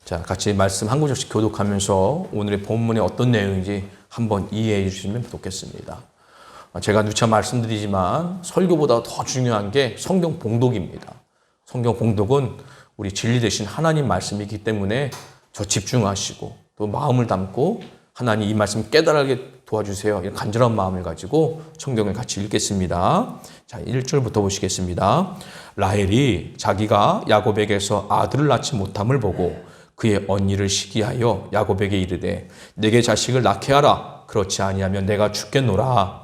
자, 같이 말씀 한 구절씩 교독하면서 오늘의 본문이 어떤 내용인지 한번 이해해 주시면 좋겠습니다. 제가 누차 말씀드리지만 설교보다 더 중요한 게 성경 봉독입니다. 성경 봉독은 우리 진리 되신 하나님 말씀이기 때문에 저 집중하시고 또 마음을 담고 하나님 이 말씀 깨달게 도와주세요. 이런 간절한 마음을 가지고 성경을 같이 읽겠습니다. 자, 1절부터 보시겠습니다. 라헬이 자기가 야곱에게서 아들을 낳지 못함을 보고 그의 언니를 시기하여 야곱에게 이르되 내게 자식을 낳게 하라. 그렇지 아니하면 내가 죽겠노라.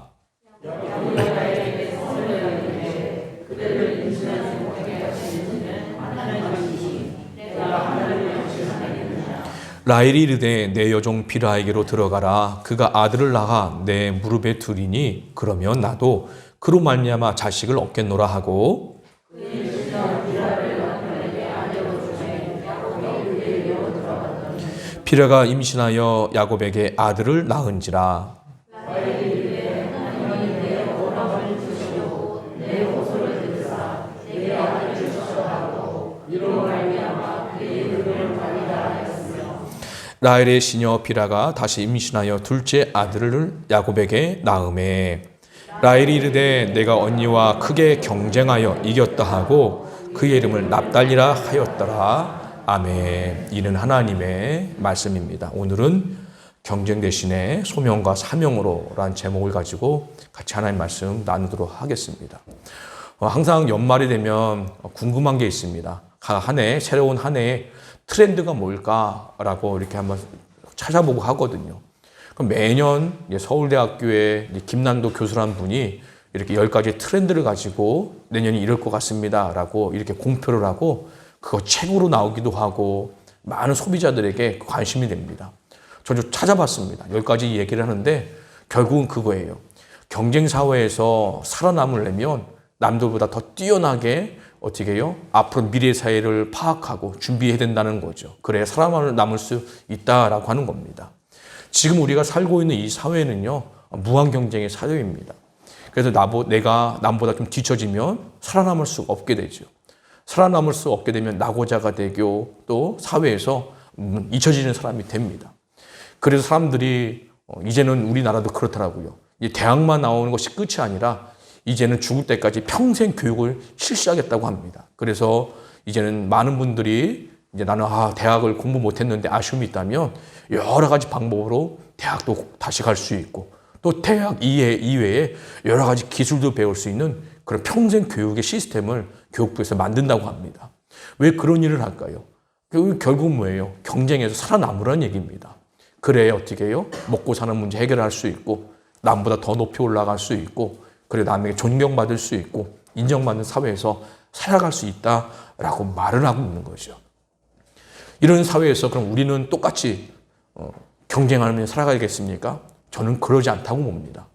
라헬이 이르되 내 여종 비라에게로 들어가라. 그가 아들을 낳아 내 무릎에 두리니 그러면 나도 그로 말미암아 자식을 얻겠노라 하고 비라가 임신하여 야곱에게 아들을 낳은지라. 라헬의 시녀 비라가 다시 임신하여 둘째 아들을 야곱에게 낳음에 라헬이 이르되 내가 언니와 크게 경쟁하여 이겼다 하고 그의 이름을 납달리라 하였더라. 아멘. 이는 하나님의 말씀입니다. 오늘은 경쟁 대신에 소명과 사명으로 라는 제목을 가지고 같이 하나님 말씀 나누도록 하겠습니다. 항상 연말이 되면 궁금한 게 있습니다. 한 해, 새로운 한 해에 트렌드가 뭘까라고 이렇게 한번 찾아보고 하거든요. 그럼 매년 서울대학교에 김난도 교수라는 분이 이렇게 10가지 트렌드를 가지고 내년이 이럴 것 같습니다라고 이렇게 공표를 하고 그거 책으로 나오기도 하고 많은 소비자들에게 관심이 됩니다. 저도 찾아봤습니다. 10가지 얘기를 하는데 결국은 그거예요. 경쟁 사회에서 살아남으려면 남들보다 더 뛰어나게 어떻게 해요? 앞으로 미래 사회를 파악하고 준비해야 된다는 거죠. 그래야 살아남을 수 있다라고 하는 겁니다. 지금 우리가 살고 있는 이 사회는요, 무한 경쟁의 사회입니다. 그래서 내가 남보다 좀 뒤처지면 살아남을 수 없게 되죠. 살아남을 수 없게 되면 낙오자가 되고 또 사회에서 잊혀지는 사람이 됩니다. 그래서 사람들이 이제는 우리나라도 그렇더라고요. 이 대학만 나오는 것이 끝이 아니라 이제는 죽을 때까지 평생 교육을 실시하겠다고 합니다. 그래서 이제는 많은 분들이 이제 나는 대학을 공부 못했는데 아쉬움이 있다면 여러 가지 방법으로 대학도 다시 갈 수 있고 또 대학 이외에 여러 가지 기술도 배울 수 있는 그런 평생 교육의 시스템을 교육부에서 만든다고 합니다. 왜 그런 일을 할까요? 결국 뭐예요? 경쟁에서 살아남으라는 얘기입니다. 그래야 어떻게 해요? 먹고 사는 문제 해결할 수 있고 남보다 더 높이 올라갈 수 있고 그래 남에게 존경받을 수 있고 인정받는 사회에서 살아갈 수 있다라고 말을 하고 있는 거죠. 이런 사회에서 그럼 우리는 똑같이 경쟁하며 살아가야겠습니까? 저는 그러지 않다고 봅니다.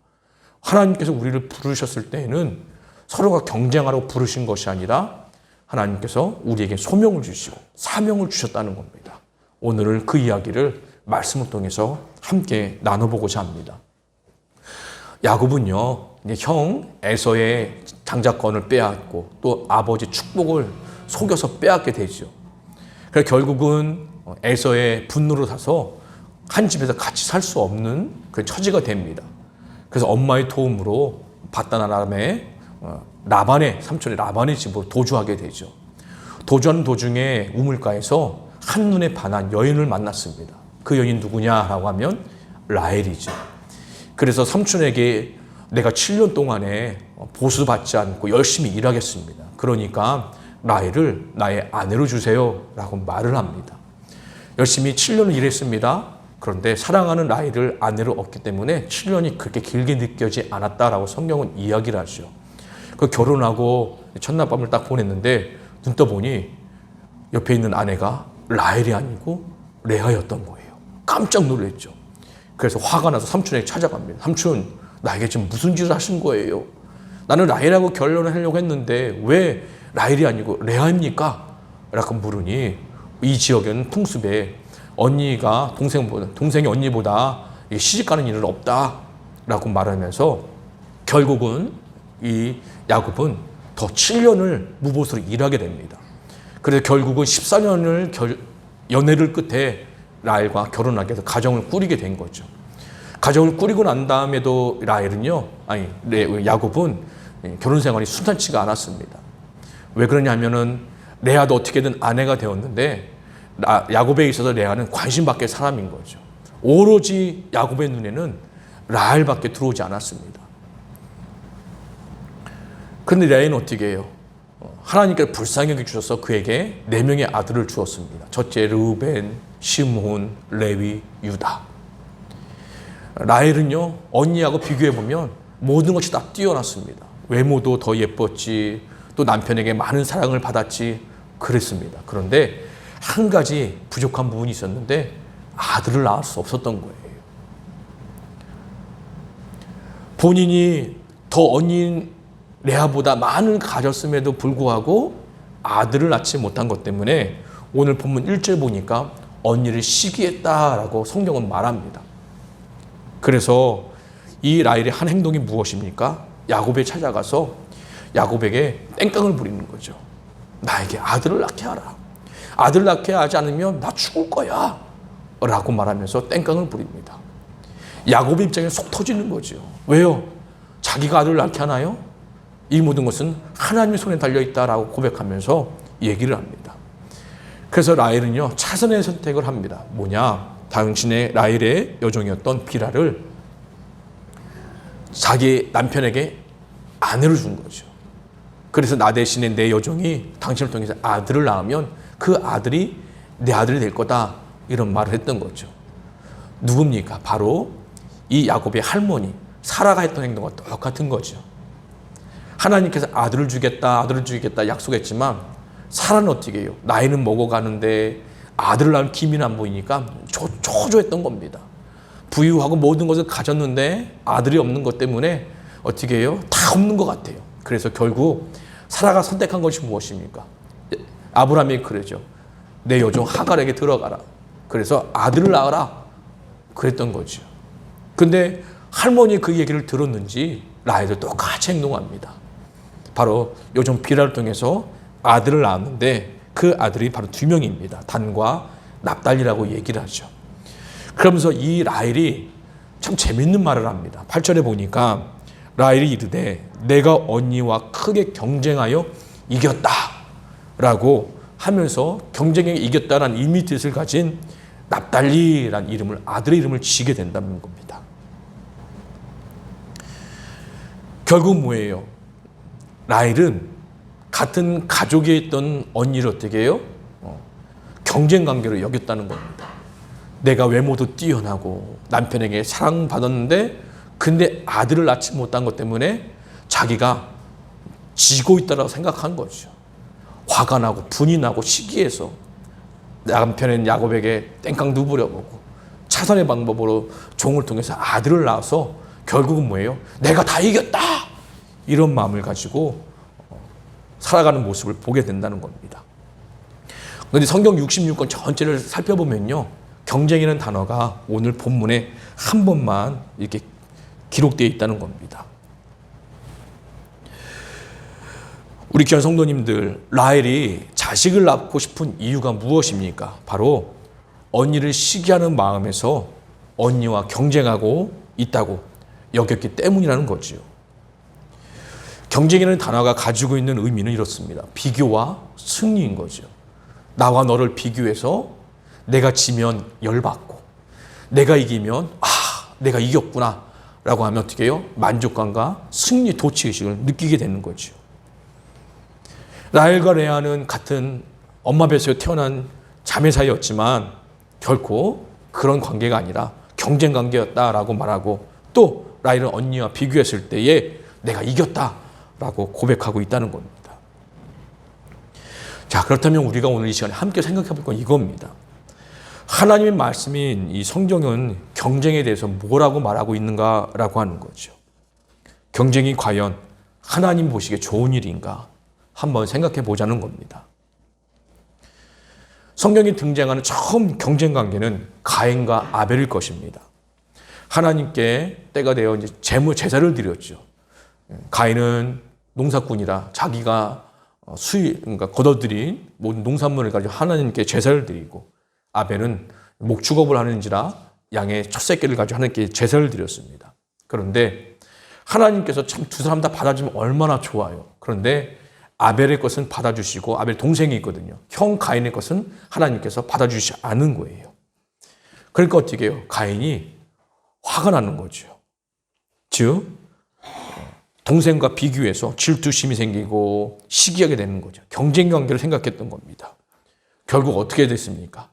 하나님께서 우리를 부르셨을 때에는 서로가 경쟁하라고 부르신 것이 아니라 하나님께서 우리에게 소명을 주시고 사명을 주셨다는 겁니다. 오늘은 그 이야기를 말씀을 통해서 함께 나눠보고자 합니다. 야곱은요, 형 에서의 장자권을 빼앗고 또 아버지 축복을 속여서 빼앗게 되죠. 그래서 결국은 에서의 분노로 사서 한 집에서 같이 살 수 없는 그런 처지가 됩니다. 그래서 엄마의 도움으로 바단 아람의 라반의 삼촌의 라반의 집으로 도주하게 되죠. 도주하는 도중에 우물가에서 한눈에 반한 여인을 만났습니다. 그 여인 누구냐라고 하면 라헬이죠. 그래서 삼촌에게 내가 7년 동안에 보수받지 않고 열심히 일하겠습니다. 그러니까 라헬을 나의 아내로 주세요 라고 말을 합니다. 열심히 7년을 일했습니다. 그런데 사랑하는 라헬을 아내로 얻기 때문에 7년이 그렇게 길게 느껴지지 않았다라고 성경은 이야기를 하죠. 그 결혼하고 첫날 밤을 딱 보냈는데 눈 떠보니 옆에 있는 아내가 라헬이 아니고 레아였던 거예요. 깜짝 놀랐죠. 그래서 화가 나서 삼촌에게 찾아갑니다. 삼촌, 나에게 지금 무슨 짓을 하신 거예요? 나는 라헬하고 결혼을 하려고 했는데 왜 라헬이 아니고 레아입니까? 라고 물으니 이 지역에는 풍습에 언니가 동생이 언니보다 시집가는 일은 없다라고 말하면서 결국은 이 야곱은 더 7년을 무보수로 일하게 됩니다. 그래서 결국은 14년을 연애를 끝에 라헬과 결혼하게 해서 가정을 꾸리게 된 거죠. 가정을 꾸리고 난 다음에도 야곱은 결혼 생활이 순탄치가 않았습니다. 왜 그러냐면은 레아도 어떻게든 아내가 되었는데 야곱에 있어서 레아는 관심 밖의 사람인 거죠. 오로지 야곱의 눈에는 라헬밖에 들어오지 않았습니다. 그런데 레아는 어떻게 해요? 하나님께서 불쌍히 여겨주셔서 그에게 4명의 아들을 주었습니다. 첫째 르우벤, 시므온, 레위, 유다. 라헬은요, 언니하고 비교해보면 모든 것이 다 뛰어났습니다. 외모도 더 예뻤지, 또 남편에게 많은 사랑을 받았지, 그랬습니다. 그런데 한 가지 부족한 부분이 있었는데 아들을 낳을 수 없었던 거예요. 본인이 더 언니인 레아보다 많은 가졌음에도 불구하고 아들을 낳지 못한 것 때문에 오늘 본문 1절 보니까 언니를 시기했다라고 성경은 말합니다. 그래서 이 라헬의 한 행동이 무엇입니까? 야곱에 찾아가서 야곱에게 땡깡을 부리는 거죠. 나에게 아들을 낳게 하라. 아들 낳게 하지 않으면 나 죽을 거야. 라고 말하면서 땡깡을 부립니다. 야곱 입장에 속 터지는 거죠. 왜요? 자기가 아들을 낳게 하나요? 이 모든 것은 하나님의 손에 달려있다라고 고백하면서 얘기를 합니다. 그래서 라헬은요, 차선의 선택을 합니다. 뭐냐? 당신의 라헬의 여종이었던 비라를 자기 남편에게 아내를 준 거죠. 그래서 나 대신에 내 여종이 당신을 통해서 아들을 낳으면 그 아들이 내 아들이 될 거다. 이런 말을 했던 거죠. 누굽니까? 바로 이 야곱의 할머니 사라가 했던 행동과 똑같은 거죠. 하나님께서 아들을 주겠다 약속했지만 사라는 어떻게 해요? 나이는 먹어가는데 아들을 낳은 기미는 안 보이니까 초조했던 겁니다. 부유하고 모든 것을 가졌는데 아들이 없는 것 때문에 어떻게 해요? 다 없는 것 같아요. 그래서 결국 사라가 선택한 것이 무엇입니까? 아브라함이 그러죠. 내 여종 하갈에게 들어가라. 그래서 아들을 낳아라. 그랬던 거죠. 근데 할머니 그 얘기를 들었는지 라헬도 똑같이 행동합니다. 바로 여종 비라를 통해서 아들을 낳았는데 그 아들이 바로 2명입니다. 단과 납달리라고 얘기를 하죠. 그러면서 이 라헬이 참 재밌는 말을 합니다. 8절에 보니까 라헬이 이르되 내가 언니와 크게 경쟁하여 이겼다 라고 하면서 경쟁에 이겼다라는 의미 뜻을 가진 납달리라는 이름을, 아들의 이름을 지게 된다는 겁니다. 결국 뭐예요? 라헬은 같은 가족에 있던 언니를 어떻게 해요? 경쟁 관계로 여겼다는 겁니다. 내가 외모도 뛰어나고 남편에게 사랑받았는데 근데 아들을 낳지 못한 것 때문에 자기가 지고 있다고 생각한 거죠. 화가 나고 분이 나고 시기해서 남편은 야곱에게 땡깡도 부려보고 차선의 방법으로 종을 통해서 아들을 낳아서 결국은 뭐예요? 내가 다 이겼다! 이런 마음을 가지고 살아가는 모습을 보게 된다는 겁니다. 그런데 성경 66권 전체를 살펴보면요. 경쟁이라는 단어가 오늘 본문에 한 번만 이렇게 기록되어 있다는 겁니다. 우리 귀한 성도님들, 라헬이 자식을 낳고 싶은 이유가 무엇입니까? 바로 언니를 시기하는 마음에서 언니와 경쟁하고 있다고 여겼기 때문이라는 거지요. 경쟁이라는 단어가 가지고 있는 의미는 이렇습니다. 비교와 승리인 거죠. 나와 너를 비교해서 내가 지면 열받고 내가 이기면 내가 이겼구나 라고 하면 어떻게 해요? 만족감과 승리 도취의식을 느끼게 되는 거죠. 라헬과 레아는 같은 엄마 뱃속에 태어난 자매 사이였지만 결코 그런 관계가 아니라 경쟁 관계였다라고 말하고 또 라헬은 언니와 비교했을 때에 내가 이겼다라고 고백하고 있다는 겁니다. 자, 그렇다면 우리가 오늘 이 시간에 함께 생각해 볼 건 이겁니다. 하나님의 말씀인 이 성경은 경쟁에 대해서 뭐라고 말하고 있는가라고 하는 거죠. 경쟁이 과연 하나님 보시기에 좋은 일인가? 한번 생각해 보자는 겁니다. 성경에 등장하는 처음 경쟁 관계는 가인과 아벨일 것입니다. 하나님께 때가 되어 이제 제사를 드렸죠. 가인은 농사꾼이라 자기가 그러니까 거둬들인 모든 농산물을 가지고 하나님께 제사를 드리고 아벨은 목축업을 하는지라 양의 첫 새끼를 가지고 하나님께 제사를 드렸습니다. 그런데 하나님께서 참 두 사람 다 받아주면 얼마나 좋아요. 그런데 아벨의 것은 받아주시고, 아벨 동생이 있거든요. 형 가인의 것은 하나님께서 받아주시지 않은 거예요. 그러니까 어떻게 해요? 가인이 화가 나는 거죠. 즉 동생과 비교해서 질투심이 생기고 시기하게 되는 거죠. 경쟁 관계를 생각했던 겁니다. 결국 어떻게 됐습니까?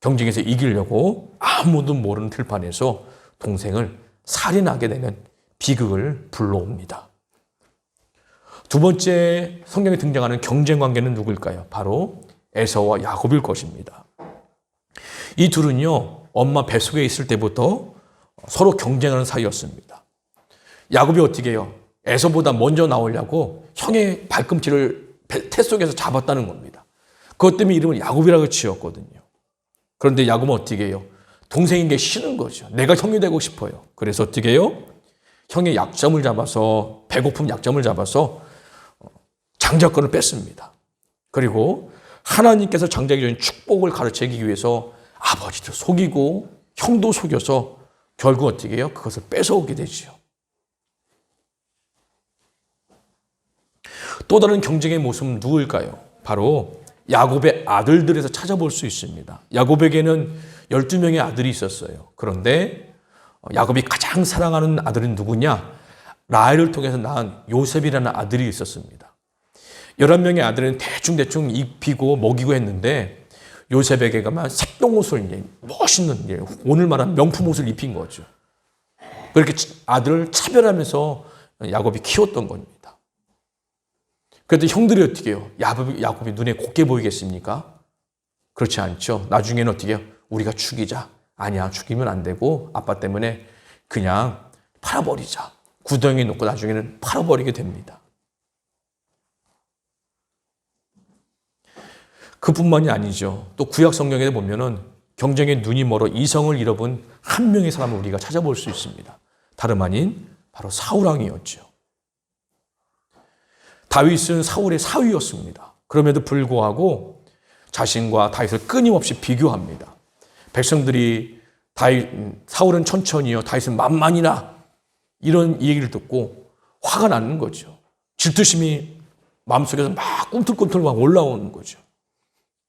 경쟁에서 이기려고 아무도 모르는 들판에서 동생을 살인하게 되는 비극을 불러옵니다. 두 번째 성경에 등장하는 경쟁 관계는 누굴까요? 바로 에서와 야곱일 것입니다. 이 둘은요, 엄마 뱃속에 있을 때부터 서로 경쟁하는 사이였습니다. 야곱이 어떻게 해요? 에서보다 먼저 나오려고 형의 발꿈치를 태 속에서 잡았다는 겁니다. 그것 때문에 이름을 야곱이라고 지었거든요. 그런데 야곱은 어떻게 해요? 동생인 게 싫은 거죠. 내가 형이 되고 싶어요. 그래서 어떻게 해요? 형의 약점을 잡아서, 배고픔 약점을 잡아서 장자권을 뺐습니다. 그리고 하나님께서 장자에게 주신 축복을 가르치기 위해서 아버지도 속이고 형도 속여서 결국 어떻게 해요? 그것을 뺏어오게 되지요. 또 다른 경쟁의 모습은 누구일까요? 바로 야곱의 아들들에서 찾아볼 수 있습니다. 야곱에게는 12명의 아들이 있었어요. 그런데 야곱이 가장 사랑하는 아들은 누구냐? 라헬을 통해서 낳은 요셉이라는 아들이 있었습니다. 11명의 아들은 대충 입히고 먹이고 했는데 요셉에게만 색동옷을, 멋있는, 오늘 말하는 명품 옷을 입힌 거죠. 그렇게 아들을 차별하면서 야곱이 키웠던 겁니다. 그런데 형들이 어떻게 해요? 야곱이 눈에 곱게 보이겠습니까? 그렇지 않죠. 나중에는 어떻게 해요? 우리가 죽이자. 아니야, 죽이면 안 되고 아빠 때문에 그냥 팔아버리자. 구덩이에 놓고 나중에는 팔아버리게 됩니다. 그뿐만이 아니죠. 또 구약 성경에 보면은 경쟁에 눈이 멀어 이성을 잃어본 한 명의 사람을 우리가 찾아볼 수 있습니다. 다름 아닌 바로 사울 왕이었죠. 다윗은 사울의 사위였습니다. 그럼에도 불구하고 자신과 다윗을 끊임없이 비교합니다. 백성들이 사울은 천천히요, 다윗은 만만이나, 이런 얘기를 듣고 화가 나는 거죠. 질투심이 마음속에서 막 꿈틀꿈틀 막 올라오는 거죠.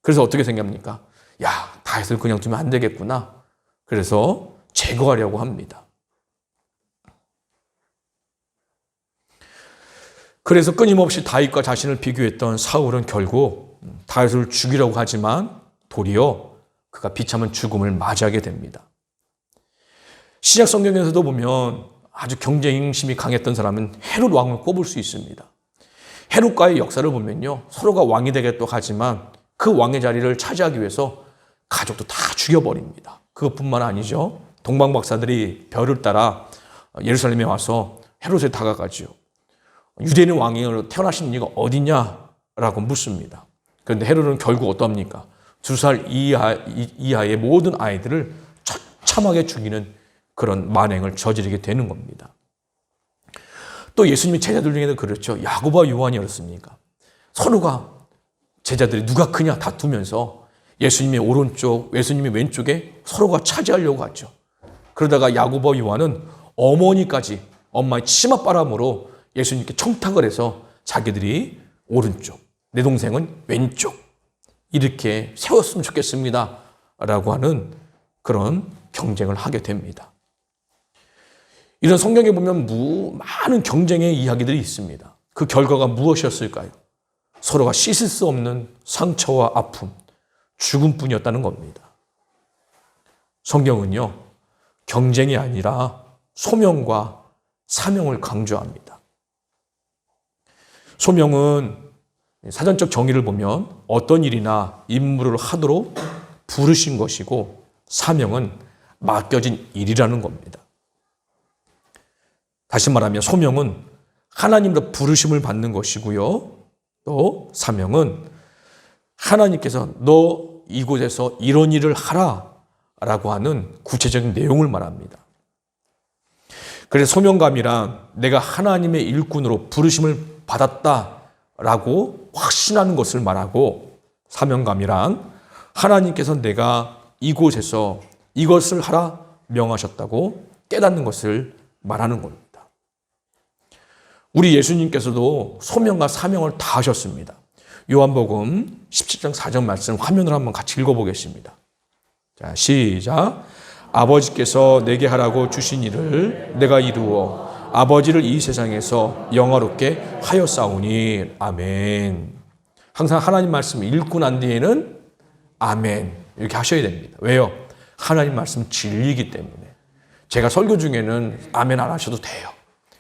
그래서 어떻게 생각합니까? 야, 다윗을 그냥 두면 안 되겠구나. 그래서 제거하려고 합니다. 그래서 끊임없이 다윗과 자신을 비교했던 사울은 결국 다윗을 죽이려고 하지만 도리어 그가 비참한 죽음을 맞이하게 됩니다. 신약 성경에서도 보면 아주 경쟁심이 강했던 사람은 헤롯 왕을 꼽을 수 있습니다. 헤롯과의 역사를 보면요, 서로가 왕이 되겠다고 하지만 그 왕의 자리를 차지하기 위해서 가족도 다 죽여버립니다. 그것뿐만 아니죠. 동방 박사들이 별을 따라 예루살렘에 와서 헤롯에 다가가죠. 유대인 왕으로 태어나신 이유가 어디냐라고 묻습니다. 그런데 헤롯은 결국 어떠합니까? 2살 이하의 모든 아이들을 처참하게 죽이는 그런 만행을 저지르게 되는 겁니다. 또 예수님의 제자들 중에도 그렇죠. 야고보와 요한이었습니까? 서로가 제자들이 누가 크냐 다투면서 예수님의 오른쪽, 예수님의 왼쪽에 서로가 차지하려고 하죠. 그러다가 야고보와 요한은 어머니까지 엄마의 치맛바람으로 예수님께 청탁을 해서 자기들이 오른쪽, 내 동생은 왼쪽, 이렇게 세웠으면 좋겠습니다 라고 하는 그런 경쟁을 하게 됩니다. 이런 성경에 보면 많은 경쟁의 이야기들이 있습니다. 그 결과가 무엇이었을까요? 서로가 씻을 수 없는 상처와 아픔, 죽음뿐이었다는 겁니다. 성경은요, 경쟁이 아니라 소명과 사명을 강조합니다. 소명은 사전적 정의를 보면 어떤 일이나 임무를 하도록 부르신 것이고, 사명은 맡겨진 일이라는 겁니다. 다시 말하면 소명은 하나님으로 부르심을 받는 것이고요. 또 사명은 하나님께서 너 이곳에서 이런 일을 하라 라고 하는 구체적인 내용을 말합니다. 그래서 소명감이란 내가 하나님의 일꾼으로 부르심을 받았다라고 확신하는 것을 말하고, 사명감이란 하나님께서 내가 이곳에서 이것을 하라 명하셨다고 깨닫는 것을 말하는 겁니다. 우리 예수님께서도 소명과 사명을 다 하셨습니다. 요한복음 17장 4절 말씀 화면으로 한번 같이 읽어보겠습니다. 자, 시작. 아버지께서 내게 하라고 주신 일을 내가 이루어 아버지를 이 세상에서 영화롭게 하였사오니. 아멘. 항상 하나님 말씀 읽고 난 뒤에는 아멘 이렇게 하셔야 됩니다. 왜요? 하나님 말씀 진리이기 때문에. 제가 설교 중에는 아멘 안 하셔도 돼요.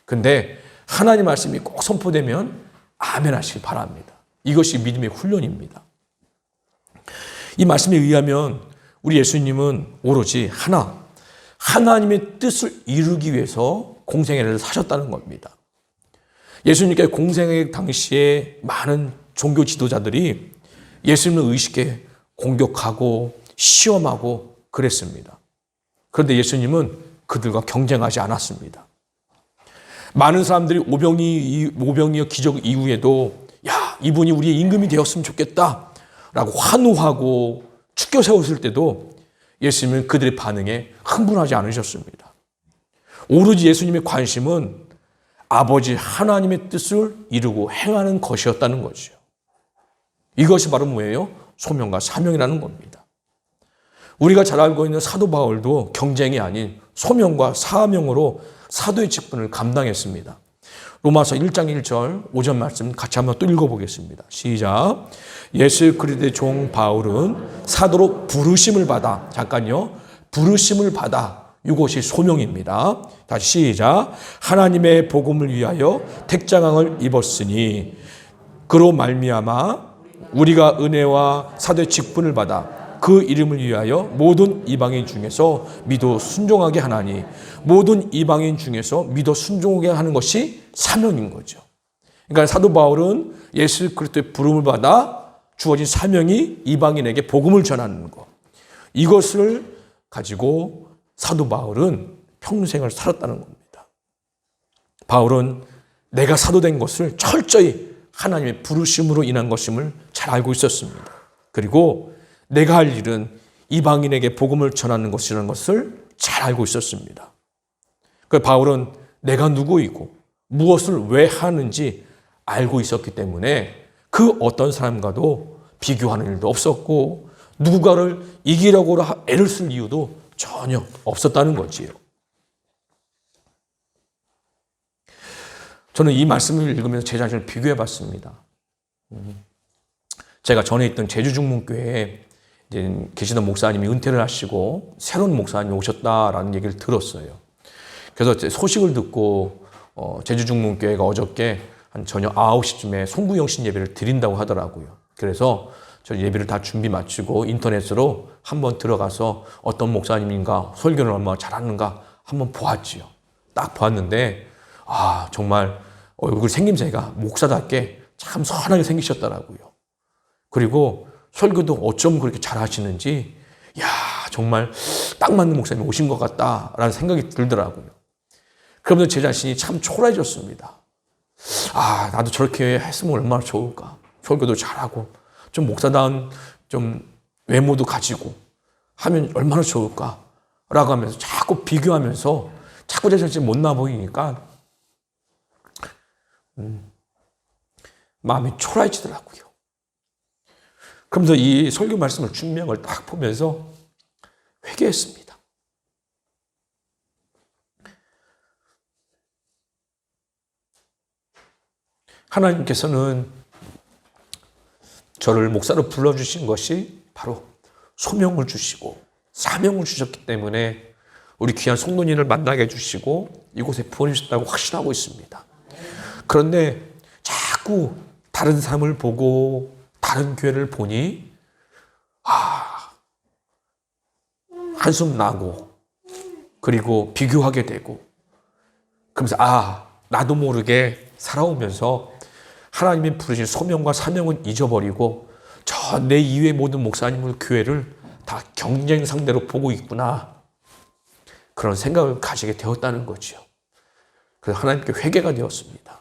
근데 하나님 말씀이 꼭 선포되면 아멘 하시기 바랍니다. 이것이 믿음의 훈련입니다. 이 말씀에 의하면 우리 예수님은 오로지 하나님의 뜻을 이루기 위해서 공생애를 사셨다는 겁니다. 예수님께 공생애 당시에 많은 종교 지도자들이 예수님을 의식해 공격하고 시험하고 그랬습니다. 그런데 예수님은 그들과 경쟁하지 않았습니다. 많은 사람들이 오병이어 기적 이후에도 야, 이분이 우리의 임금이 되었으면 좋겠다 라고 환호하고 축켜 세웠을 때도 예수님은 그들의 반응에 흥분하지 않으셨습니다. 오로지 예수님의 관심은 아버지 하나님의 뜻을 이루고 행하는 것이었다는 거죠. 이것이 바로 뭐예요? 소명과 사명이라는 겁니다. 우리가 잘 알고 있는 사도 바울도 경쟁이 아닌 소명과 사명으로 사도의 직분을 감당했습니다. 로마서 1장 1절 5절 말씀 같이 한번 또 읽어보겠습니다. 시작. 예수 그리스도의 종 바울은 사도로 부르심을 받아, 잠깐요, 부르심을 받아, 이것이 소명입니다. 다시 시작. 하나님의 복음을 위하여 택장함을 입었으니 그로 말미암아 우리가 은혜와 사도의 직분을 받아 그 이름을 위하여 모든 이방인 중에서 믿어 순종하게 하나니. 모든 이방인 중에서 믿어 순종하게 하는 것이 사명인 거죠. 그러니까 사도 바울은 예수 그리스도의 부름을 받아 주어진 사명이 이방인에게 복음을 전하는 것. 이것을 가지고 사도 바울은 평생을 살았다는 겁니다. 바울은 내가 사도된 것을 철저히 하나님의 부르심으로 인한 것임을 잘 알고 있었습니다. 그리고 내가 할 일은 이방인에게 복음을 전하는 것이라는 것을 잘 알고 있었습니다. 그 바울은 내가 누구이고 무엇을 왜 하는지 알고 있었기 때문에 그 어떤 사람과도 비교하는 일도 없었고 누군가를 이기려고 애를 쓸 이유도 전혀 없었다는 거지요. 저는 이 말씀을 읽으면서 제 자신을 비교해 봤습니다. 제가 전에 있던 제주중문교회에 이제 계시던 목사님이 은퇴를 하시고 새로운 목사님이 오셨다라는 얘기를 들었어요. 그래서 소식을 듣고 제주중문교회가 어저께 한 저녁 9시쯤에 송구영신 예배를 드린다고 하더라고요. 그래서 저 예배를 다 준비 마치고 인터넷으로 한번 들어가서 어떤 목사님인가 설교를 얼마나 잘하는가 한번 보았지요. 딱 보았는데 정말 얼굴 생김새가 목사답게 참 선하게 생기셨더라고요. 그리고 설교도 어쩜 그렇게 잘하시는지 정말 딱 맞는 목사님이 오신 것 같다라는 생각이 들더라고요. 그러면서 제 자신이 참 초라해졌습니다. 나도 저렇게 했으면 얼마나 좋을까. 설교도 잘하고 좀 목사다운 좀 외모도 가지고 하면 얼마나 좋을까 라고 하면서 자꾸 비교하면서 자꾸 제 자신이 못나 보이니까 마음이 초라해지더라고요. 그러면서 이 설교 말씀을 준명을 딱 보면서 회개했습니다. 하나님께서는 저를 목사로 불러주신 것이 바로 소명을 주시고 사명을 주셨기 때문에 우리 귀한 성도님을 만나게 해주시고 이곳에 보내주셨다고 확신하고 있습니다. 그런데 자꾸 다른 삶을 보고 다른 교회를 보니 한숨 나고 그리고 비교하게 되고 그러면서 나도 모르게 살아오면서 하나님이 부르신 소명과 사명은 잊어버리고 저 내 이외의 모든 목사님을 교회를 다 경쟁 상대로 보고 있구나 그런 생각을 가지게 되었다는 거죠. 그래서 하나님께 회개가 되었습니다.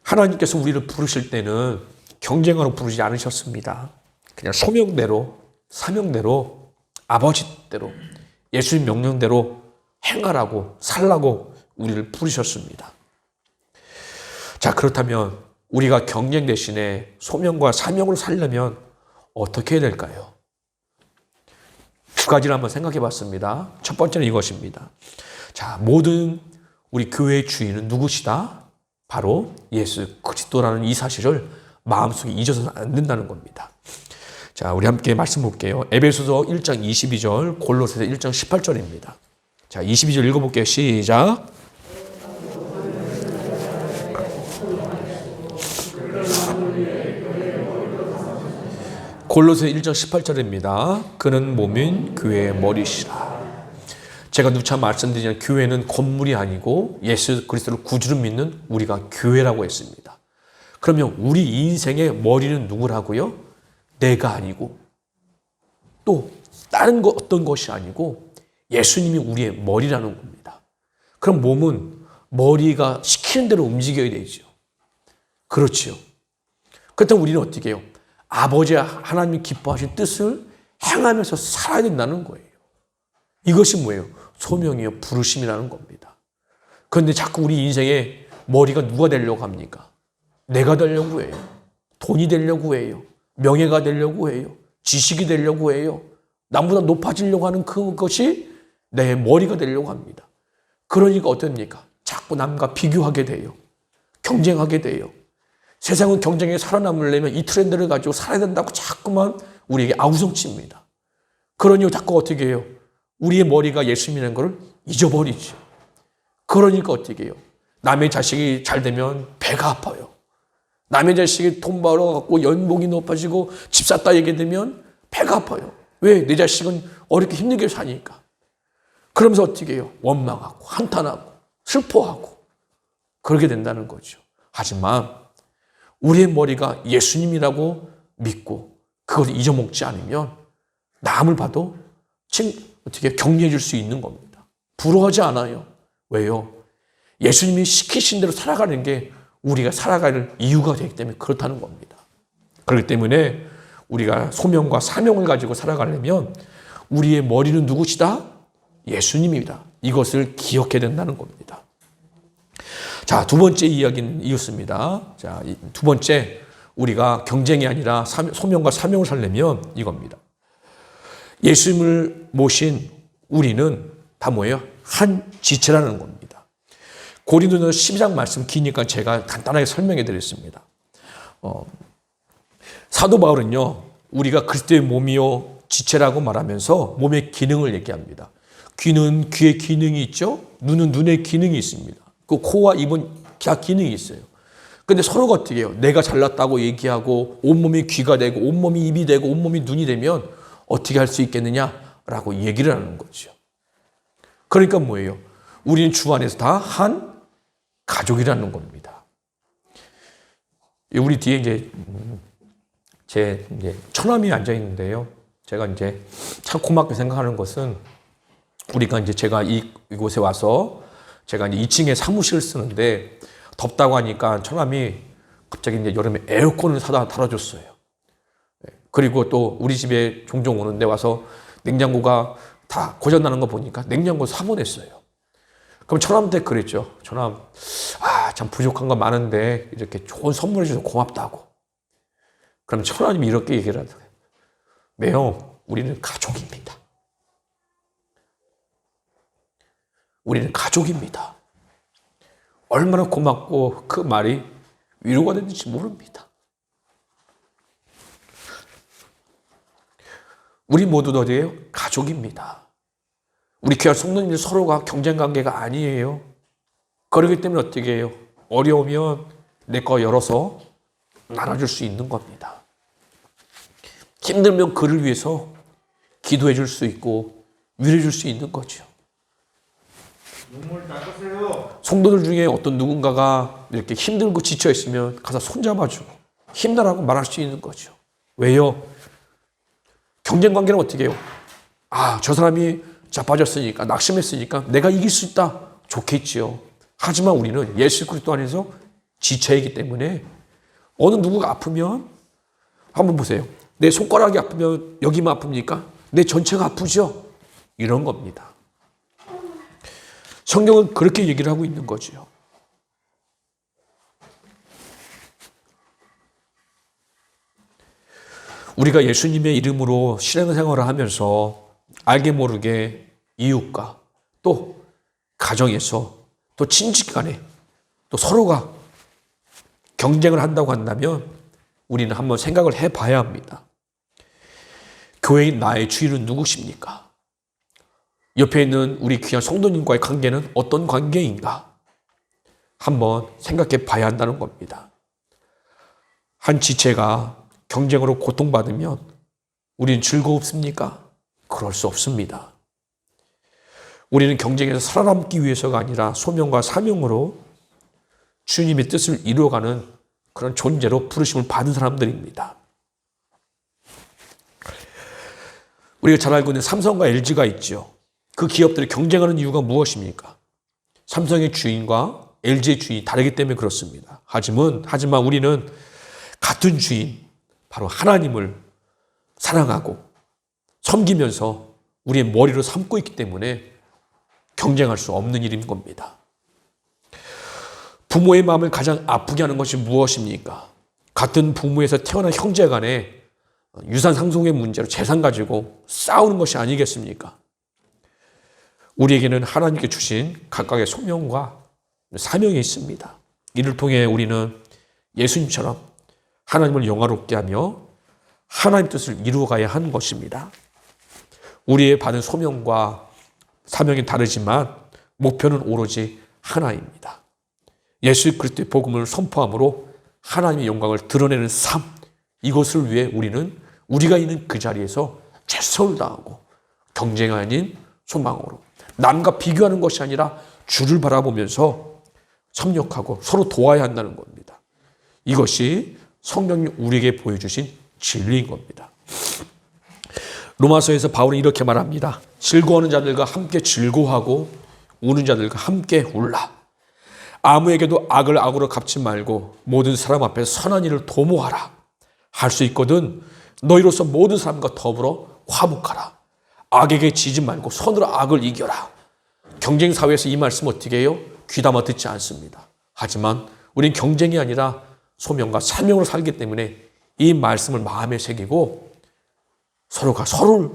하나님께서 우리를 부르실 때는 경쟁하러 부르지 않으셨습니다. 그냥 소명대로, 사명대로, 아버지 뜻대로, 예수님 명령대로 행하라고, 살라고 우리를 부르셨습니다. 자, 그렇다면 우리가 경쟁 대신에 소명과 사명을 살려면 어떻게 해야 될까요? 두 가지를 한번 생각해 봤습니다. 첫 번째는 이것입니다. 자, 모든 우리 교회의 주인은 누구시다? 바로 예수 그리스도라는 이 사실을 마음속에 잊어서는 안 된다는 겁니다. 자, 우리 함께 말씀 볼게요. 에베소서 1장 22절, 골로새서 1장 18절입니다. 자, 22절 읽어볼게요. 시작. 골로새 1장 18절입니다. 그는 몸인 교회의 머리시라. 제가 누차 말씀드리지만 교회는 건물이 아니고 예수 그리스도를 구주로 믿는 우리가 교회라고 했습니다. 그러면 우리 인생의 머리는 누구라고요? 내가 아니고 또 다른 어떤 것이 아니고 예수님이 우리의 머리라는 겁니다. 그럼 몸은 머리가 시키는 대로 움직여야 되죠. 그렇죠. 그렇다면 우리는 어떻게 해요? 아버지 하나님이 기뻐하신 뜻을 행하면서 살아야 된다는 거예요. 이것이 뭐예요? 소명이요, 부르심이라는 겁니다. 그런데 자꾸 우리 인생에 머리가 누가 되려고 합니까? 내가 되려고 해요. 돈이 되려고 해요. 명예가 되려고 해요. 지식이 되려고 해요. 남보다 높아지려고 하는 그것이 내 머리가 되려고 합니다. 그러니까 어떻습니까? 자꾸 남과 비교하게 돼요. 경쟁하게 돼요. 세상은 경쟁에 살아남으려면 이 트렌드를 가지고 살아야 된다고 자꾸만 우리에게 아우성칩니다. 그러니 자꾸 어떻게 해요? 우리의 머리가 예수님이라는 것을 잊어버리죠. 그러니까 어떻게 해요? 남의 자식이 잘 되면 배가 아파요. 남의 자식이 돈 벌어갖고 연봉이 높아지고 집 샀다 얘기 되면 배가 아파요. 왜? 내 자식은 어렵게 힘들게 사니까. 그러면서 어떻게 해요? 원망하고 한탄하고 슬퍼하고 그러게 된다는 거죠. 하지만 우리의 머리가 예수님이라고 믿고 그것을 잊어먹지 않으면 남을 봐도 어떻게 격려해 줄 수 있는 겁니다. 부러워하지 않아요. 왜요? 예수님이 시키신 대로 살아가는 게 우리가 살아갈 이유가 되기 때문에 그렇다는 겁니다. 그렇기 때문에 우리가 소명과 사명을 가지고 살아가려면 우리의 머리는 누구시다? 예수님입니다. 이것을 기억해야 된다는 겁니다. 자, 두 번째 이야기는 이었습니다. 자, 두 번째, 우리가 경쟁이 아니라 소명과 사명을 살려면 이겁니다. 예수님을 모신 우리는 다 뭐예요? 한 지체라는 겁니다. 고린도서 12장 말씀 기니까 제가 간단하게 설명해 드렸습니다. 사도 바울은요, 우리가 그리스도의 몸이요 지체라고 말하면서 몸의 기능을 얘기합니다. 귀는 귀의 기능이 있죠. 눈은 눈의 기능이 있습니다. 그 코와 입은 다 기능이 있어요. 근데 서로가 어떻게 해요? 내가 잘났다고 얘기하고 온몸이 귀가 되고 온몸이 입이 되고 온몸이 눈이 되면 어떻게 할 수 있겠느냐라고 얘기를 하는 거죠. 그러니까 뭐예요? 우리는 주 안에서 다 한 가족이라는 겁니다. 우리 뒤에 제 처남이 앉아 있는데요. 제가 참 고맙게 생각하는 것은 우리가 제가 이곳에 와서 제가 2층에 사무실을 쓰는데 덥다고 하니까 처남이 갑자기 여름에 에어컨을 사다 달아줬어요. 그리고 또 우리 집에 종종 오는데 와서 냉장고가 다 고장나는 거 보니까 냉장고 사보냈어요. 그럼 처남한테 그랬죠. 처남, 참 부족한 거 많은데 이렇게 좋은 선물해 주셔서 고맙다고. 그럼 처남이 이렇게 얘기를 하더라고요. 매형, 우리는 가족입니다. 우리는 가족입니다. 얼마나 고맙고 그 말이 위로가 됐는지 모릅니다. 우리 모두 어디예요? 가족입니다. 우리 교회 성도님들 서로가 경쟁 관계가 아니에요. 그렇기 때문에 어떻게 해요? 어려우면 내 거 열어서 나눠줄 수 있는 겁니다. 힘들면 그를 위해서 기도해 줄 수 있고 위로해 줄 수 있는 거죠. 눈물 닦으세요. 성도들 중에 어떤 누군가가 이렇게 힘들고 지쳐 있으면 가서 손잡아주고 힘내라고 말할 수 있는 거죠. 왜요? 경쟁 관계는 어떻게 해요? 저 사람이 자빠졌으니까 낙심했으니까 내가 이길 수 있다. 좋겠지요. 하지만 우리는 예수 그리스도 안에서 지체이기 때문에 어느 누구가 아프면 한번 보세요. 내 손가락이 아프면 여기만 아픕니까? 내 전체가 아프죠? 이런 겁니다. 성경은 그렇게 얘기를 하고 있는 거죠. 우리가 예수님의 이름으로 신앙생활을 하면서 알게 모르게 이웃과 또 가정에서 또 친직 간에 또 서로가 경쟁을 한다고 한다면 우리는 한번 생각을 해봐야 합니다. 교회인 나의 주인은 누구십니까? 옆에 있는 우리 귀한 성도님과의 관계는 어떤 관계인가? 한번 생각해 봐야 한다는 겁니다. 한 지체가 경쟁으로 고통받으면 우리는 즐겁습니까? 그럴 수 없습니다. 우리는 경쟁에서 살아남기 위해서가 아니라 소명과 사명으로 주님의 뜻을 이루어가는 그런 존재로 부르심을 받은 사람들입니다. 우리가 잘 알고 있는 삼성과 LG가 있죠. 그 기업들이 경쟁하는 이유가 무엇입니까? 삼성의 주인과 LG의 주인이 다르기 때문에 그렇습니다. 하지만 우리는 같은 주인, 바로 하나님을 사랑하고 섬기면서 우리의 머리로 삼고 있기 때문에 경쟁할 수 없는 일인 겁니다. 부모의 마음을 가장 아프게 하는 것이 무엇입니까? 같은 부모에서 태어난 형제 간에 유산 상속의 문제로 재산 가지고 싸우는 것이 아니겠습니까? 우리에게는 하나님께 주신 각각의 소명과 사명이 있습니다. 이를 통해 우리는 예수님처럼 하나님을 영화롭게 하며 하나님 뜻을 이루어가야 하는 것입니다. 우리의 받은 소명과 사명이 다르지만 목표는 오로지 하나입니다. 예수 그리스도의 복음을 선포함으로 하나님의 영광을 드러내는 삶, 이것을 위해 우리는 우리가 있는 그 자리에서 최선을 다하고 경쟁이 아닌 소망으로 남과 비교하는 것이 아니라 주를 바라보면서 협력하고 서로 도와야 한다는 겁니다. 이것이 성경이 우리에게 보여주신 진리인 겁니다. 로마서에서 바울은 이렇게 말합니다. 즐거워하는 자들과 함께 즐거워하고 우는 자들과 함께 울라. 아무에게도 악을 악으로 갚지 말고 모든 사람 앞에 선한 일을 도모하라. 할 수 있거든 너희로서 모든 사람과 더불어 화목하라. 악에게 지지 말고 선으로 악을 이겨라. 경쟁 사회에서 이 말씀 어떻게 해요? 귀담아 듣지 않습니다. 하지만 우린 경쟁이 아니라 소명과 사명으로 살기 때문에 이 말씀을 마음에 새기고 서로가 서로를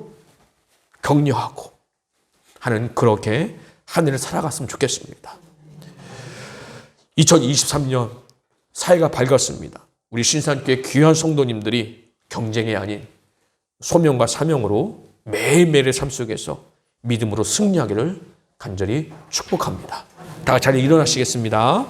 격려하고 하는 그렇게 한 해를 살아갔으면 좋겠습니다. 2023년 사회가 밝았습니다. 우리 신산교회 귀한 성도님들이 경쟁이 아닌 소명과 사명으로 매일매일의 삶 속에서 믿음으로 승리하기를 간절히 축복합니다. 다 같이 자리에 일어나시겠습니다.